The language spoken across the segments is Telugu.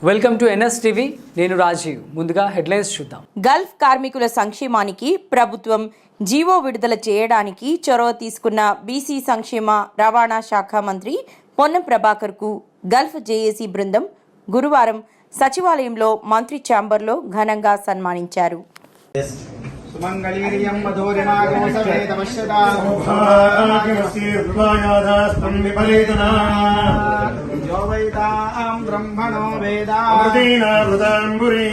Welcome to NS TV. నేను రాజీవ్. ముందుగా హెడ్లైన్స్ చూద్దాం. గల్ఫ్ కార్మికుల సంక్షేమానికి ప్రభుత్వం జీవో విడుదల చేయడానికి చొరవ తీసుకున్న బీసీ సంక్షేమ రవాణా శాఖ మంత్రి పొన్నం ప్రభాకర్కు గల్ఫ్ జేఏసీ బృందం గురువారం సచివాలయంలో మంత్రి ఛాంబర్లో ఘనంగా సన్మానించారు. సుమంగళీర్యం మధురిమాగోసవేదమశ్యతా యోవైతాం బ్రహ్మణో వేదామృతాంబురీ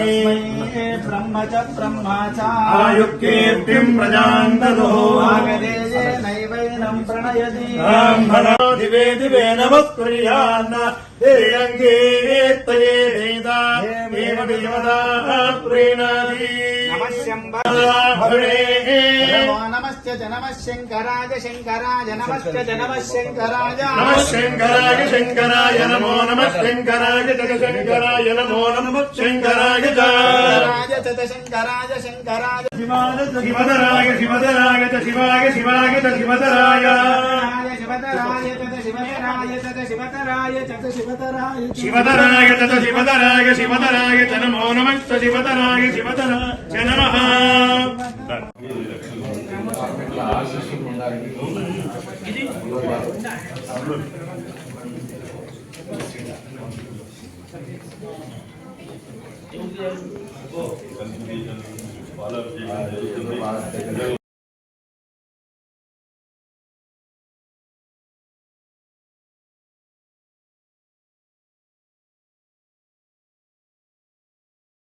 బ్రహ్మ చ బ్రహ్మా చ ఆయుక్తీర్తిం ప్రజాంతదో ఆగదేజే నైవైనం ప్రణయతి దివే దివే నమస్కుర్యాన్న దేయంగేత్తయే వేదా దేవ దేవతా ప్రేణాది నమస్తే నమః శంకరాయ శంకరాయ నమస్తే నమః శంకరాయ నమః శంకరాయ శంకరాయ నమో నమః శంకరాయ శంకరాయ నమో నమః శంకరాయ శంకరాయ శంకరాయ శివధరాయ శివధరాయ శివాయ శివాయ శివధరాయ శివధరాయ శివధరాయ శివధరాయ శివధరాయ శివధరాయ శివధరాయ నమో నమః శివధరాయ శివధరాయ నమః.